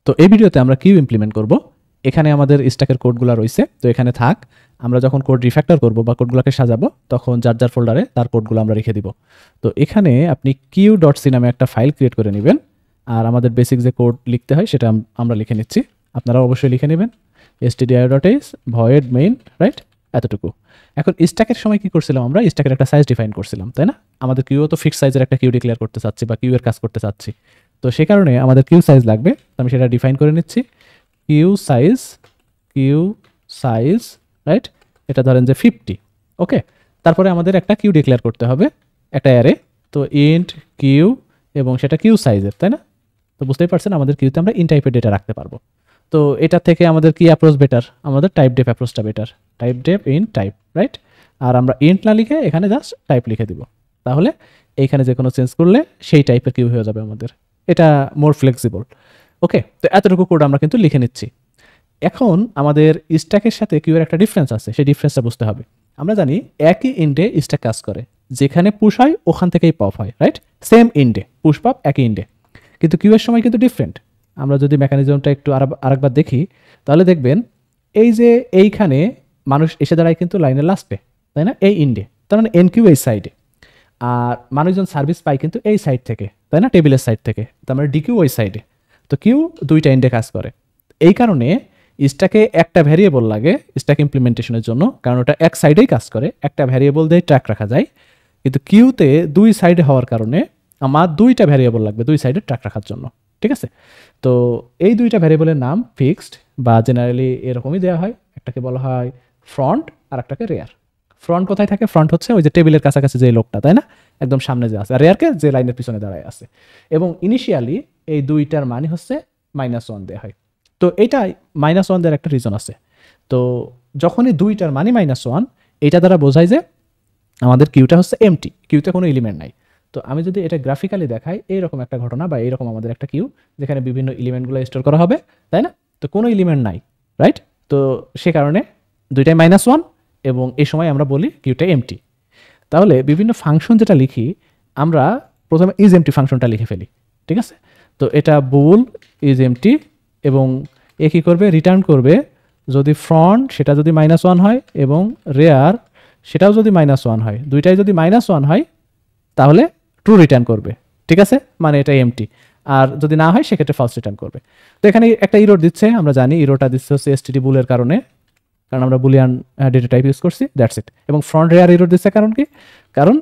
তো এই ভিডিওতে আমরা কিউ ইমপ্লিমেন্ট করব। এখানে আমাদের স্ট্যাকের কোডগুলো রয়েছে, তো এখানে থাক। আমরা যখন কোড রিফ্যাক্টর করব বা কোডগুলোকে সাজাবো তখন যার যার ফোল্ডারে তার কোডগুলো আমরা রেখে দিব। তো এখানে আপনি কিউ.সি নামে একটা ফাইল ক্রিয়েট করে নেবেন, আর আমাদের বেসিক যে কোড লিখতে হয় সেটা আমরা লিখে নিচ্ছি। আপনারা অবশ্যই লিখে নেবেন stdio.h void main, রাইট? এতটুকু। এখন স্ট্যাকের সময় কি করছিলাম, আমরা স্ট্যাকের একটা সাইজ ডিফাইন করছিলাম, তাই না? আমাদের কিউ তো ফিক্সড সাইজের একটা কিউ ডিক্লেয়ার করতে চাচ্ছি বা কিউ এর কাজ করতে চাচ্ছি, তো সে কারণে আমাদের কিউ সাইজ লাগবে। তো আমি সেটা ডিফাইন করে নিচ্ছি, কিউ সাইজ, রাইট? এটা ধরেন যে 50, ওকে। তারপরে আমাদের একটা কিউ ডিক্লেয়ার করতে হবে, একটা অ্যারে। তো ইন্ট কিউ এবং সেটা কিউ সাইজের, তাই না? তো বুঝতেই পারছেন আমাদের কিউতে আমরা ইন টাইপের ডেটা রাখতে পারবো। তো এটা থেকে আমাদের কি অ্যাপ্রোচ বেটার? আমাদের টাইপ ডেপ অ্যাপ্রোচটা বেটার, টাইপ ডেপ ইন টাইপ, রাইট? আর আমরা ইন্ট না লিখে এখানে জাস্ট টাইপ লিখে দিব, তাহলে এইখানে যে কোনো চেঞ্জ করলে সেই টাইপের কিউ হয়ে যাবে আমাদের। এটা মোর ফ্লেক্সিবল, ওকে। তো এতটুকু কোড আমরা কিন্তু লিখে নিচ্ছি। এখন আমাদের স্ট্যাকের সাথে কিউ এর একটা ডিফারেন্স আছে, সেই ডিফারেন্সটা বুঝতে হবে। আমরা জানি একই ইন্ডে স্ট্যাক কাজ করে, যেখানে পুশ হয় ওখান থেকেই পপ হয়, রাইট? সেম ইন্ডে পুশ পপ একই ইন্ডে, কিন্তু কিউ এর সময় কিন্তু ডিফারেন্ট। আমরা যদি মেকানিজমটা একটু আরেকবার দেখি তাহলে দেখবেন এই যে এইখানে মানুষ এসে দাঁড়ায় কিন্তু লাইনের লাস্টে, তাই না? এই ইন্ডে, তার মানে এন কিউ এই সাইডে, আর মানুষজন সার্ভিস পায় কিন্তু এই সাইড থেকে, তাই না? টেবিলের সাইড থেকে, তার মানে ডিকিউ ওই সাইডে। তো কিউ দুইটা ইন্ডে কাজ করে। এই কারণে স্ট্যাকে একটা ভ্যারিয়েবল লাগে স্ট্যাক ইমপ্লিমেন্টেশনের জন্য, কারণ ওটা এক সাইডেই কাজ করে, একটা ভ্যারিয়েবল দিয়ে ট্র্যাক রাখা যায়। কিন্তু কিউতে দুই সাইডে হওয়ার কারণে আমার দুইটা ভ্যারিয়েবল লাগবে দুই সাইডে ট্র্যাক রাখার জন্য, ঠিক আছে? তো এই দুইটা ভ্যারিয়েবলের নাম ফিক্সড বা জেনারেলি এরকমই দেওয়া হয়। একটাকে বলা হয় ফ্রন্ট আর একটাকে রেয়ার। ফ্রন্ট কোথায় থাকে? ফ্রন্ট হচ্ছে ওই যে টেবিলের কাছাকাছি যে লোকটা, তাই না? একদম সামনে যে আছে। আর রেয়ারকে যে লাইনের পিছনে দাঁড়ায় আছে। এবং ইনিশিয়ালি এই দুইটার মানে হচ্ছে -1 দেওয়া হয়। তো এইটা -1 দেওয়ার একটা রিজন আছে। তো যখনই দুইটার মানে -1, এটা দ্বারা বোঝায় যে আমাদের কিউটা হচ্ছে এমটি, কিউতে কোনো এলিমেন্ট নাই। তো আমি যদি এটা গ্রাফিক্যালি দেখাই, এইরকম একটা ঘটনা বা এইরকম আমাদের একটা কিউ যেখানে বিভিন্ন এলিমেন্টগুলো স্টোর করা হবে, তাই না? তো কোনো এলিমেন্ট নাই, রাইট? তো সে কারণে দুইটাই -1 এবং এই সময় আমরা বলি কিউটা এমটি। তাহলে বিভিন্ন ফাংশন যেটা লিখি আমরা প্রথমে ইজ এমটি ফাংশনটা লিখে ফেলি, ঠিক আছে? তো এটা বুল ইজ এমটি এবং এ কী করবে? রিটার্ন করবে যদি ফ্রন্ট সেটা যদি -1 হয় এবং রেয়ার সেটাও যদি -1 হয়, দুইটাই যদি -1 হয় তাহলে ট্রু রিটার্ন করবে, ঠিক আছে? মানে এটা এমটি। আর যদি না হয় সেক্ষেত্রে ফলস রিটার্ন করবে। তো এখানে একটা ইরোর দিচ্ছে, আমরা জানি ইরোটা দিচ্ছে হচ্ছে এসটিডি বুলের কারণে, কারণ আমরা বুলিয়ান ডেটা টাইপ ইউজ করছি, দ্যাটস ইট। এবং ফ্রন্ট রেয়ার ইরোর দিচ্ছে কারণ কি? কারণ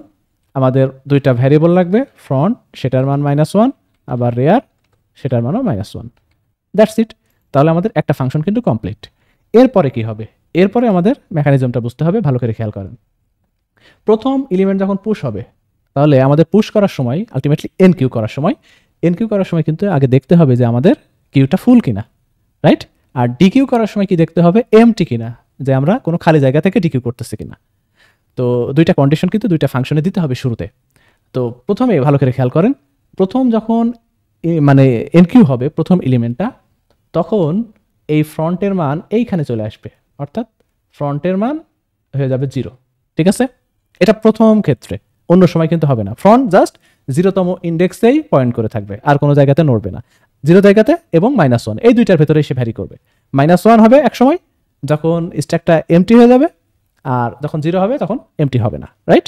আমাদের দুইটা ভ্যারিয়েবল লাগবে, ফ্রন্ট সেটার মান -1 আবার রেয়ার সেটার মানও -1, দ্যাটস ইট। তাহলে আমাদের একটা ফাংশন কিন্তু কমপ্লিট। এরপরে কি হবে? এরপরে আমাদের মেকানিজমটা বুঝতে হবে, ভালো করে খেয়াল করেন। প্রথম এলিমেন্ট যখন পুশ হবে, তাহলে আমাদের পুশ করার সময় আলটিমেটলি এনকিউ করার সময় কিন্তু আগে দেখতে হবে যে আমাদের কিউটা ফুল কিনা, রাইট? আর ডিকিউ করার সময় কি দেখতে হবে? এমটি কিনা, যে আমরা কোনো খালি জায়গা থেকে ডিকিউ করতেছি কিনা। তো দুইটা কন্ডিশন কিন্তু দুইটা ফাংশনে দিতে হবে শুরুতে। তো প্রথমে ভালো করে খেয়াল করেন, প্রথম যখন মানে এনকিউ হবে প্রথম এলিমেন্টটা, তখন এই ফ্রন্টের মান এইখানে চলে আসবে, অর্থাৎ ফ্রন্টের মান হয়ে যাবে 0, ঠিক আছে? এটা প্রথম ক্ষেত্রে, অন্য সময় কিন্তু হবে না। ফ্রন্ট জাস্ট 0তম ইন্ডেক্সেই পয়েন্ট করে থাকবে, আর কোনো জায়গাতে নড়বে না। 0 জায়গাতে এবং -1 এই দুইটার ভেতরে এসে ভ্যারি করবে। -1 হবে এক সময় যখন স্ট্যাকটা এমটি হয়ে যাবে, আর যখন 0 হবে তখন এমটি হবে না, রাইট?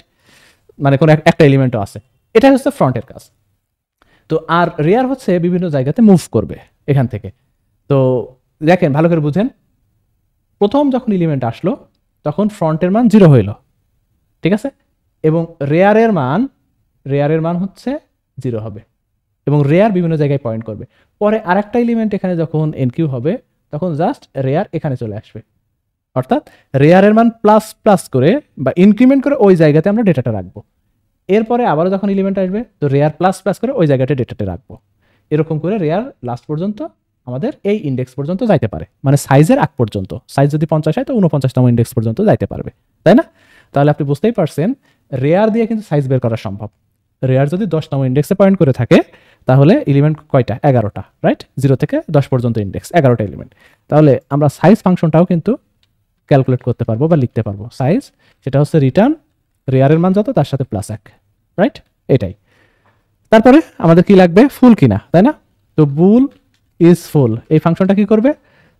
মানে কোনো একটা এলিমেন্টও আছে। এটা হচ্ছে ফ্রন্টের কাজ। তো আর রেয়ার হচ্ছে বিভিন্ন জায়গাতে মুভ করবে এখান থেকে। তো দেখেন ভালো করে বুঝেন, প্রথম যখন এলিমেন্ট আসলো তখন ফ্রন্টের মান 0 হইল, ঠিক আছে? এবং রেয়ারের মান হচ্ছে 0 হবে এবং রেয়ার বিভিন্ন জায়গায় পয়েন্ট করবে। পরে আরেকটা এলিমেন্ট এখানে যখন এনকিউ হবে তখন জাস্ট রেয়ার এখানে চলে আসবে, অর্থাৎ রেয়ারের মান প্লাস প্লাস করে বা ইনক্রিমেন্ট করে ওই জায়গাতে আমরা ডেটাটা রাখবো। এরপরে আবারও যখন এলিমেন্ট আসবে তো রেয়ার প্লাস প্লাস করে ওই জায়গাটা ডেটাটা রাখবো। এরকম করে রেয়ার লাস্ট পর্যন্ত আমাদের এই ইন্ডেক্স পর্যন্ত যাইতে পারে, মানে সাইজের আগ পর্যন্ত। সাইজ যদি 50 হয় তো 49তম ইন্ডেক্স পর্যন্ত যাইতে পারবে, তাই না? তাহলে আপনি বুঝতেই পারছেন রেয়ার দিয়ে কিন্তু সাইজ বের করা সম্ভব। রেয়ার যদি 10তম ইন্ডেক্সে পয়েন্ট করে থাকে তাহলে এলিমেন্ট কয়টা? 11টা, রাইট? 0 থেকে 10 পর্যন্ত ইন্ডেক্স 11টা এলিমেন্ট। তাহলে আমরা সাইজ ফাংশনটাও কিন্তু ক্যালকুলেট করতে পারবো বা লিখতে পারবো। সাইজ সেটা হচ্ছে রিটার্ন রেয়ারের মান যত তার সাথে +1, রাইট? এটাই। তারপরে আমাদের কি লাগবে? ফুল কিনা, তাই না? তো বুল ইজ ফুল, এই ফাংশনটা কি করবে,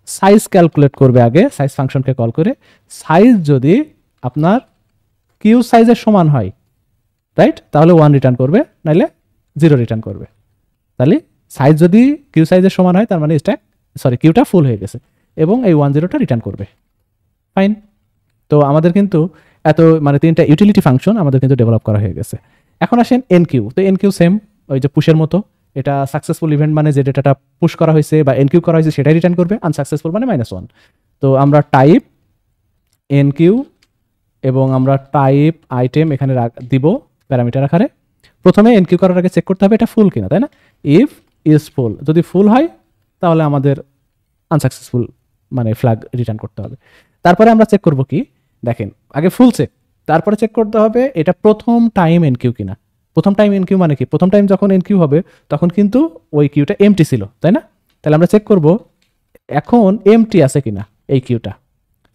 সাইজ ক্যালকুলেট করবে আগে, সাইজ ফাংশনকে কল করে, সাইজ যদি আপনার কিউ সাইজের সমান হয়, রাইট, তাহলে 1 রিটার্ন করবে, নাইলে 0 রিটার্ন করবে। তাহলে সাইজ যদি কিউ সাইজের সমান হয় তার মানে কিউটা ফুল হয়ে গেছে এবং এই 10টা রিটার্ন করবে। ফাইন। তো আমাদের কিন্তু এত মানে 3টা ইউটিলিটি ফাংশন আমাদের কিন্তু ডেভেলপ করা হয়ে গেছে। এখন আসেন এনকিউ। তো এনকিউ সেম, ওই যে পুশের মতো, এটা সাকসেসফুল ইভেন্ট মানে যে ডেটাটা পুশ করা হয়েছে বা এনকিউ করা হয়েছে সেটাই রিটার্ন করবে, আনসাকসেসফুল মানে -1। তো আমরা টাইপ এনকিউ এবং আমরা টাইপ আইটেম এখানে দিব প্যারামিটার আকারে। প্রথমে এনকিউ করার আগে চেক করতে হবে এটা ফুল কিনা, তাই না? ইফ ইজ ফুল, যদি ফুল হয় তাহলে আমাদের আনসাকসেসফুল মানে ফ্ল্যাগ রিটার্ন করতে হবে। তারপরে আমরা চেক করব কি, দেখেন আগে ফুল চেক, তারপরে চেক করতে হবে এটা প্রথম টাইম এনকিউ কিনা। প্রথম টাইম এনকিউ মানে কি, প্রথম টাইম যখন এনকিউ হবে তখন কিন্তু ওই কিউটা এমটি ছিল, তাই না? তাহলে আমরা চেক করব এখন এমটি আছে কিনা এই কিউটা।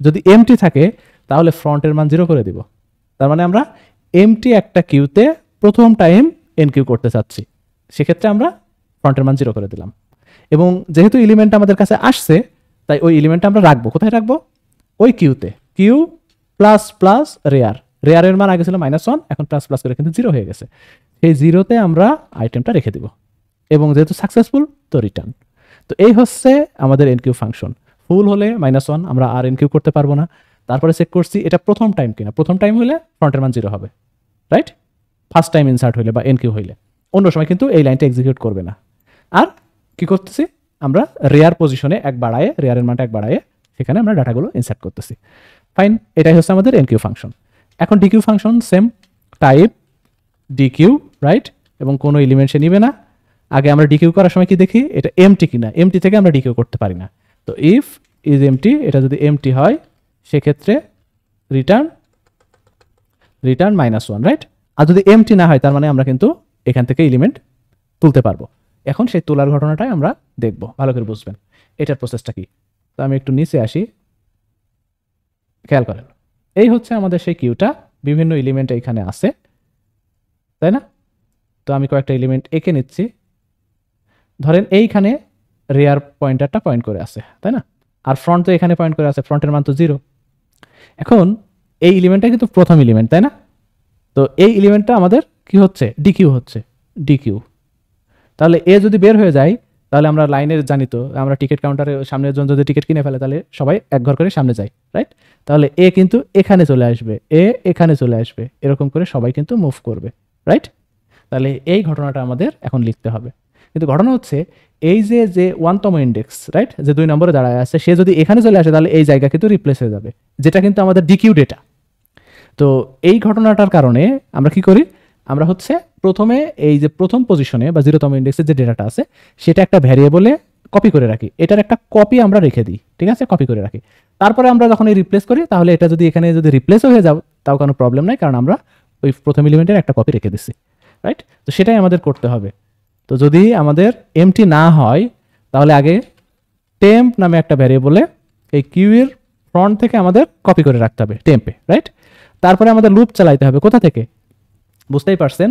যদি এমটি থাকে তাহলে ফ্রন্টের মান 0 করে দিব। তার মানে আমরা এমটি একটা কিউতে প্রথম টাইম এনকিউ করতে চাচ্ছি, সেক্ষেত্রে আমরা ফ্রন্টের মান 0 করে দিলাম। এবং যেহেতু এলিমেন্ট আমাদের কাছে আসছে তাই ওই এলিমেন্টটা আমরা রাখবো কোথায়, রাখবো ওই কিউতে, কিউ প্লাস প্লাস রেয়ার, রেয়ারের মান আগে ছিল -1, এখন প্লাস প্লাস করে কিন্তু 0 হয়ে গেছে, সেই 0তে আমরা আইটেমটা রেখে দিব এবং যেহেতু সাকসেসফুল তো রিটার্ন। তো এই হচ্ছে আমাদের এনকিউ ফাংশন। ফুল হলে -1 আমরা আর এনকিউ করতে পারবো না। তারপরে চেক করছি এটা প্রথম টাইম কিনা, প্রথম টাইম হলে ফ্রন্টের মান 0 হবে, রাইট, ফার্স্ট টাইম ইনসার্ট হইলে বা এনকিউ হইলে, অন্য সময় কিন্তু এই লাইনটা এক্সিকিউট করবে না। আর কি করতেছি আমরা রেয়ার পজিশনে এক বাড়ায়ে, রেয়ারের মানটা এক বাড়ায়ে সেখানে আমরা ডাটাগুলো ইনসার্ট করতেছি। ফাইন, এটাই হচ্ছে আমাদের এনকিউ ফাংশন। এখন DQ function same, type DQ, right, এবং কোনো এলিমেন্ট সে নিবে না। আগে আমরা ডিকিউ করার সময় কি দেখি এটা এমটি কিনা, এমটি থেকে আমরা ডিকিউ করতে পারি না। তো ইফ ইজ এমটি, এটা যদি এমটি হয় সেক্ষেত্রে রিটার্ন -1, রাইট। আর যদি এমটি না হয় তার মানে আমরা কিন্তু এখান থেকে এলিমেন্ট তুলতে পারবো। এখন সেই তোলার ঘটনাটাই আমরা দেখব, ভালো করে বুঝবেন এটার প্রসেসটা কি। তো আমি একটু নিচে আসি, খেয়াল করেন এই হচ্ছে আমাদের সেই কিউটা, বিভিন্ন এলিমেন্ট এইখানে আছে, তাই না? তো আমি কয়েকটা এলিমেন্ট এঁকে নিচ্ছি, ধরেন এইখানে রেয়ার পয়েন্টারটা পয়েন্ট করে আছে, তাই না? আর ফ্রন্ট তো এখানে পয়েন্ট করে আছে, ফ্রন্টের মান তো 0। এখন এই এলিমেন্টটা কিন্তু প্রথম এলিমেন্ট, তাই না? তো এই এলিমেন্টটা আমাদের কি হচ্ছে, ডিকিউ হচ্ছে, ডিকিউ। তাহলে এ যদি বের হয়ে যায় তাহলে আমরা লাইনের জানি তো, আমরা টিকিট কাউন্টারে সামনের জন যদি টিকিট কিনে ফেলে তাহলে সবাই এক ঘর করে সামনে যায়, রাইট। তাহলে এ কিন্তু এখানে চলে আসবে, এ এখানে চলে আসবে, এরকম করে সবাই কিন্তু মুভ করবে, রাইট। তাহলে এই ঘটনাটা আমাদের এখন লিখতে হবে। কিন্তু ঘটনা হচ্ছে এই যে 1তম ইন্ডেক্স, রাইট, যে 2 নম্বরে দাঁড়ায় আছে, সে যদি এখানে চলে আসে তাহলে এই জায়গা কিন্তু রিপ্লেস হয়ে যাবে, যেটা কিন্তু আমাদের ডিকিউ ডেটা। তো এই ঘটনাটার কারণে আমরা কি করি, আমরা হচ্ছে প্রথমে এই যে প্রথম পজিশনে বা 0তম ইন্ডেক্সের যে ডেটাটা আছে সেটা একটা ভ্যারিয়েবলে কপি করে রাখি, এটার একটা কপি আমরা রেখে দিই, ঠিক আছে, কপি করে রাখি। তারপরে আমরা যখন এই রিপ্লেস করি তাহলে এটা যদি এখানে যদি রিপ্লেস হয়ে যাও তাও কোনো প্রবলেম নাই, কারণ আমরা ওই প্রথম এলিমেন্টের একটা কপি রেখে দিচ্ছি, রাইট। তো সেটাই আমাদের করতে হবে। তো যদি আমাদের এমটি না হয় তাহলে আগে টেম্প নামে একটা ভ্যারিয়েবলে এই কিউ এর ফ্রন্ট থেকে আমাদের কপি করে রাখতে হবে টেম্পে, রাইট। তারপরে আমাদের লুপ চালাইতে হবে কোথা থেকে, বুঝতেই পারছেন,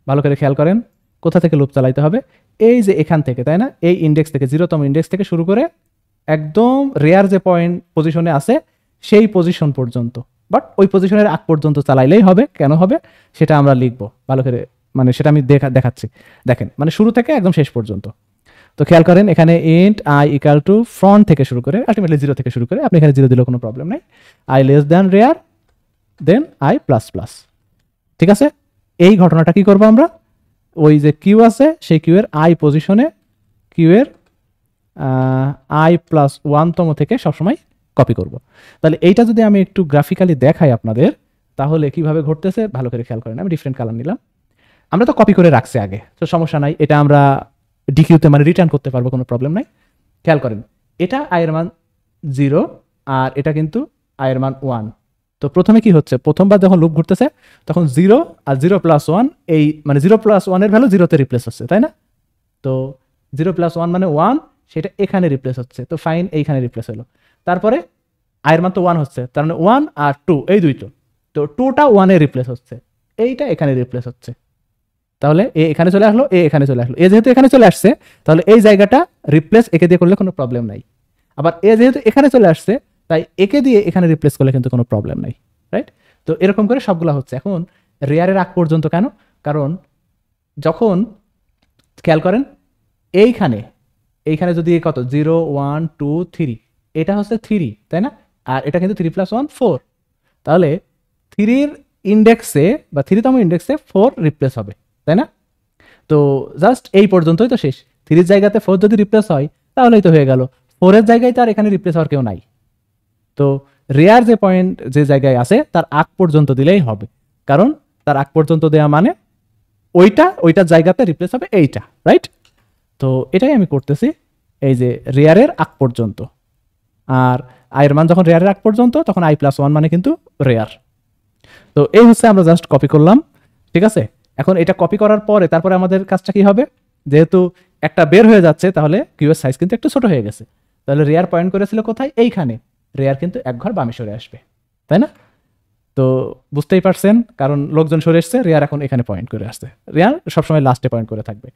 ভালো করে খেয়াল করেন কোথা থেকে লুপ চালাইতে হবে, এই যে এখান থেকে, তাই না, এই ইন্ডেক্স থেকে 0তম ইন্ডেক্স থেকে শুরু করে একদম রেয়ার যে পয়েন্ট পজিশনে আছে সেই পজিশন পর্যন্ত, বাট ওই পজিশনের আগ পর্যন্ত চালাইলেই হবে। কেন হবে সেটা আমরা লিখবো ভালো করে, মানে সেটা আমি দেখাচ্ছি। দেখেন মানে শুরু থেকে একদম শেষ পর্যন্ত। তো খেয়াল করেন এখানে int I equal to front থেকে শুরু করে আলটিমেটলি 0 থেকে শুরু করে, আপনি এখানে 0 দিলেও কোনো প্রবলেম নাই, I less than rare then I plus plus, ঠিক আছে। এই ঘটনাটা কি করবো আমরা, ওই যে কিউ আছে সেই কিউ এর আই পজিশনে কিউ এর i+1তম থেকে সবসময় কপি করব। তাহলে এইটা যদি আমি একটু গ্রাফিক্যালি দেখাই আপনাদের তাহলে কিভাবে ঘটতেছে ভালো করে খেয়াল করেন। আমি ডিফারেন্ট কালার নিলাম, আমরা তো কপি করে রাখছি আগে, তো সমস্যা নাই, এটা আমরা ডিকিউতে মানে রিটার্ন করতে পারবো, কোনো প্রবলেম নাই। খেয়াল করেন এটা i এর মান 0 আর এটা কিন্তু i এর মান 1। তো প্রথমে কি হচ্ছে, প্রথমবার যখন লুপ ঘুরতেছে তখন 0 আর 0+1, এই মানে 0+1 এর ভ্যালু 0তে রিপ্লেস হচ্ছে, তাই না। তো 0+1 মানে 1, সেটা এখানে রিপ্লেস হচ্ছে, তো ফাইন এইখানে রিপ্লেস হলো। তারপরে i এর মান তো 1 হচ্ছে, তার মানে 1 আর 2 এই দুইটো, তো 2টা 1 এ রিপ্লেস হচ্ছে, এইটা এখানে রিপ্লেস হচ্ছে, তাহলে এ এখানে চলে আসলো, এ এখানে চলে আসলো। এ যেহেতু এখানে চলে আসছে তাহলে এই জায়গাটা রিপ্লেস একে দিয়ে করলে কোনো প্রবলেম নাই। আবার এ যেহেতু এখানে চলে আসছে তাই একে দিয়ে এখানে রিপ্লেস করলে কিন্তু কোনো প্রবলেম নাই, রাইট? তো এরকম করে সবগুলো হচ্ছে। এখন রেয়ারের আগ পর্যন্ত কেন? কারণ যখন খেয়াল করেন এইখানে যদি কত 0 1 2 3, এটা হচ্ছে 3, তাই না? আর এটা কিন্তু 3 + 1 4, তাহলে 3-র ইন্ডেক্সে বা 3তম ইন্ডেক্সে 4 রিপ্লেস হবে, তাই না? তো জাস্ট এই পর্যন্তই তো শেষ। 3-র জায়গাতে 4 যদি রিপ্লেস হয় তাহলেই তো হয়ে গেল। 4-এর জায়গায় তো আর এখানে রিপ্লেস হওয়ার কেউ নাই। তো রেয়ার যে পয়েন্ট যে জায়গায় আছে তার আগ পর্যন্ত দিলেই হবে, কারণ তার আগ পর্যন্ত দেওয়া মানে ওইটার জায়গাতে রিপ্লেস হবে এইটা, রাইট? তো এটাই আমি করতেছি, এই যে রেয়ারের আগ পর্যন্ত। আর আয়ের মান যখন রেয়ারের আগ পর্যন্ত তখন i+1 মানে কিন্তু রেয়ার। তো এই হচ্ছে আমরা জাস্ট কপি করলাম, ঠিক আছে? এখন এটা কপি করার পরে তারপরে আমাদের কাজটা কি হবে? যেহেতু একটা বের হয়ে যাচ্ছে তাহলে কিউয়ের সাইজ কিন্তু একটু ছোট হয়ে গেছে, তাহলে রেয়ার পয়েন্ট করেছিল কোথায়? এইখানে। রেয়ার কিন্তু এক ঘর বামে সরে আসবে, তাই না? তো বুঝতেই পারছেন, কারণ লোকজন সরে এসছে, রেয়ার এখন এখানে পয়েন্ট করে আসছে। রেয়ার সবসময় লাস্টে পয়েন্ট করে থাকবে।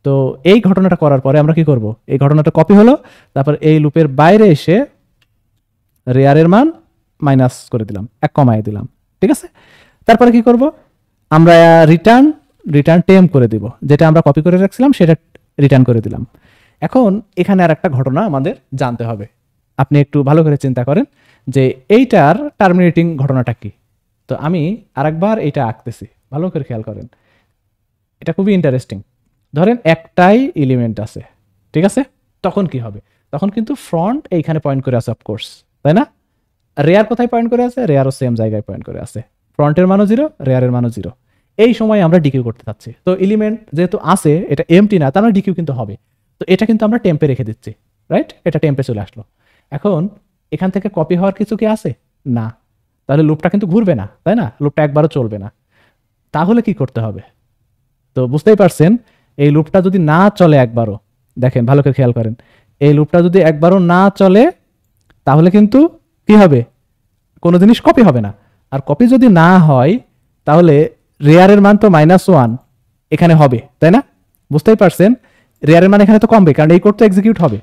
তো এই ঘটনাটা করার পরে আমরা কি করব? এই ঘটনাটা কপি হলো, তারপর এই লুপের বাইরে এসে রেয়ারের মান মাইনাস করে দিলাম, 1 কমায় দিলাম, ঠিক আছে? তারপরে কি করব? আমরা রিটার্ন টেম করে দিব, যেটা আমরা কপি করে রাখছিলাম সেটা রিটার্ন করে দিলাম। এখন এখানে আর একটা ঘটনা আমাদের জানতে হবে। আপনি একটু ভালো করে চিন্তা করেন যে এইটার টার্মিনেটিং ঘটনাটা কি। তো আমি আরেকবার এইটা আঁকতেছি, ভালো করে খেয়াল করেন, এটা খুবই ইন্টারেস্টিং। ধরেন একটাই এলিমেন্ট আছে, ঠিক আছে? তখন কি হবে? তখন কিন্তু ফ্রন্ট এইখানে পয়েন্ট করে আছে অফকোর্স, তাই না? রেয়ার কোথায় পয়েন্ট করে আছে? রেয়ারও সেম জায়গায় পয়েন্ট করে আছে। ফ্রন্টের মানও 0, রেয়ারের মানও 0। এই সময় আমরা ডিকিউ করতে চাচ্ছি। তো এলিমেন্ট যেহেতু আছে, এটা এমটি না, তার মানে ডিকিউ কিন্তু হবে। তো এটা কিন্তু আমরা টেম্পে রেখে দিচ্ছি, রাইট? এটা টেম্পে চলে আসলো। এখন এখান থেকে কপি হওয়ার কিছু কি আছে? না। তাহলে লুপটা কিন্তু ঘুরবে না, তাই না? লুপটা একবারও চলবে না। তাহলে কি করতে হবে? তো বুঝতেই পারছেন, এই লুপটা যদি না চলে একবারও, দেখেন ভালো করে খেয়াল করেন, এই লুপটা যদি একবারও না চলে তাহলে কিন্তু কি হবে? কোনো জিনিস কপি হবে না। আর কপি যদি না হয় তাহলে রেয়ারের মান তো -1 এখানে হবে, তাই না? বুঝতেই পারছেন, রেয়ারের মান এখানে তো কমবে, কারণ এই কোড তো এক্সিকিউট হবে।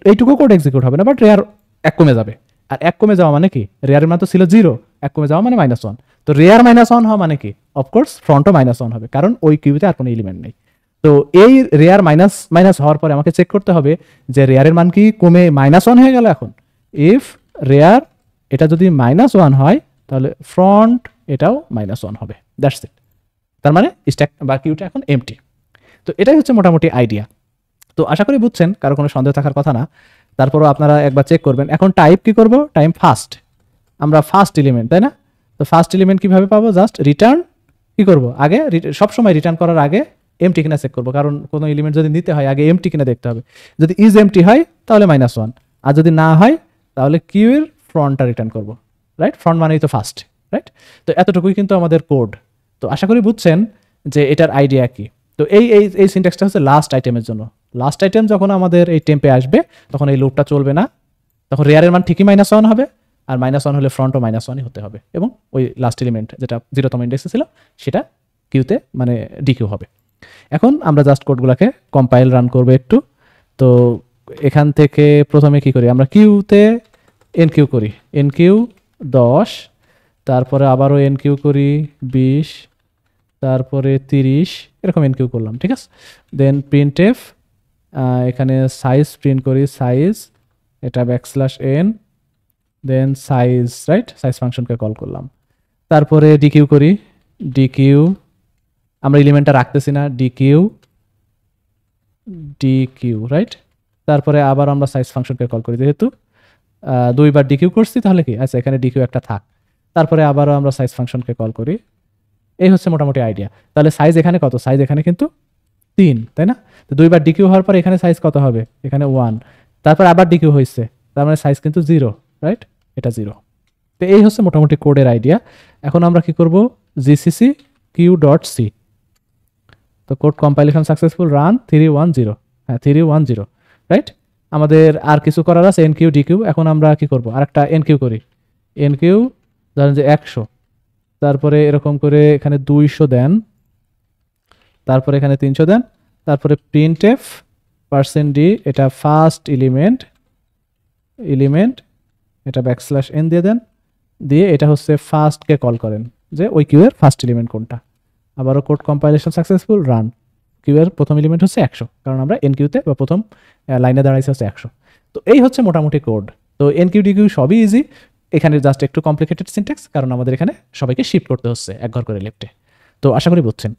এইটুকু কোড এক্সিকিউট হবে না, বাট রেয়ার 1 কমে যাবে। আর 1 কমে যাওয়া মানে কি? রেয়ারের মান তো ছিল 0, 1 কমে যাওয়া মানে -1। তো রেয়ার -1 হওয়া মানে কি? অফকোর্স ফ্রন্টও -1 হবে, কারণ ওই কিউতে আর কোনো এলিমেন্ট নেই। তো এই রেয়ার মাইনাস হওয়ার পরে আমাকে চেক করতে হবে যে রেয়ারের মান কি কমে -1 হয়ে গেল এখন? ইফ রেয়ার এটা যদি -1 হয় তাহলে ফ্রন্ট এটাও -1 হবে, দ্যাটস ইট। তার মানে স্ট্যাক বা কিউটা এখন এমটি। তো এটাই হচ্ছে মোটামুটি আইডিয়া। তো আশা করি বুঝছেন, কারো কোনো সন্দেহ থাকার কথা না। তারপরও আপনারা একবার চেক করবেন। এখন টাইপ কি করব? টাইম ফার্স্ট, আমরা ফার্স্ট এলিমেন্ট, তাই না? তো ফার্স্ট এলিমেন্ট কিভাবে পাবো? জাস্ট রিটার্ন কি করব? আগে সবসময় রিটার্ন করার আগে এমটি কিনা চেক করবো, কারণ কোনো এলিমেন্ট যদি নিতে হয় আগে এমটি কিনা দেখতে হবে। যদি ইজ এমটি হয় তাহলে -1, আর যদি না হয় তাহলে কিউ এর ফ্রন্টটা রিটার্ন করব, রাইট? ফ্রন্ট মানেই তো ফার্স্ট, রাইট? তো এতটুকুই কিন্তু আমাদের কোড। তো আশা করি বুঝছেন যে এটার আইডিয়া কি। তো এই সিনট্যাক্সটা হচ্ছে লাস্ট আইটেমের জন্য। লাস্ট আইটেম যখন আমাদের এই টেম্পে আসবে তখন এই লুপটা চলবে না, তখন রেয়ারের মান ঠিকই -1 হবে, আর -1 হলে ফ্রন্টও -1ই হতে হবে, এবং ওই লাস্ট এলিমেন্ট যেটা 0তম ইন্ডেক্সে ছিল সেটা কিউতে মানে ডিকিউ হবে। এখন আমরা জাস্ট কোডগুলোকে কম্পাইল রান করবো একটু। তো এখান থেকে প্রথমে কি করি? আমরা কিউতে এনকিউ করি, এনকিউ 10, তারপরে আবারও এনকিউ করি 20, তারপরে 30, এরকম এনকিউ করলাম, ঠিক আছে? দেন প্রিন্টএফ, এখানে সাইজ প্রিন্ট করি, সাইজ, এটা \n, দেন সাইজ, রাইট? সাইজ ফাংশনকে কল করলাম। তারপরে ডিকিউ করি, ডিকিউ, আমরা এলিমেন্টটা রাখতেছি না, ডিকিউ, রাইট? তারপরে আবার আমরা সাইজ ফাংশনকে কল করি, যেহেতু 2বার ডিকিউ করছি তাহলে কি আচ্ছা এখানে ডিকিউ একটা থাক। তারপরে আবারও আমরা সাইজ ফাংশনকে কল করি। এই হচ্ছে মোটামুটি আইডিয়া। তাহলে সাইজ এখানে কত? সাইজ এখানে কিন্তু 3, তাই না? তো 2বার ডিকিউ হওয়ার পর এখানে সাইজ কত হবে? এখানে 1, তারপর আবার ডিকিউ হয়েছে, তার মানে সাইজ কিন্তু 0, রাইট? এটা 0। তো এই হচ্ছে মোটামুটি কোডের আইডিয়া। এখন আমরা কি করব? জিসিসি q.c, তো কোড কম্পাইলেশন সাকসেসফুল, রান 310, হ্যাঁ 310, রাইট? আমাদের আর কিছু করার আছে, এনকিউ ডিকিউ। এখন আমরা কি করব? আরেকটা এনকিউ করি, এনকিউ ধরেন যে 100, তারপরে এরকম করে এখানে 200 দেন, তারপরে এখানে 300 দেন, তারপরে printf %d, এটা ফার্স্ট এলিমেন্ট, এটা \n দিয়ে দেন, দিয়ে এটা হচ্ছে ফার্স্টকে কল করেন যে ওই কিউ এর ফার্স্ট এলিমেন্ট কোনটা। আবারও code compilation successful, run. Q এর প্রথম এলিমেন্ট হচ্ছে 100, কারণ আমরা এন কিউতে বা প্রথম লাইনে দাঁড়াইছে হচ্ছে 100। তো এই হচ্ছে মোটামুটি কোড। তো এন কিউ ডিকিউ সবই ইজি, এখানে জাস্ট একটু কমপ্লিকেটেড সিনট্যাক্স, কারণ আমাদের এখানে সবাইকে শিফট করতে হচ্ছে এক ঘর করে লেফটে। তো আশা করি বুঝছেন।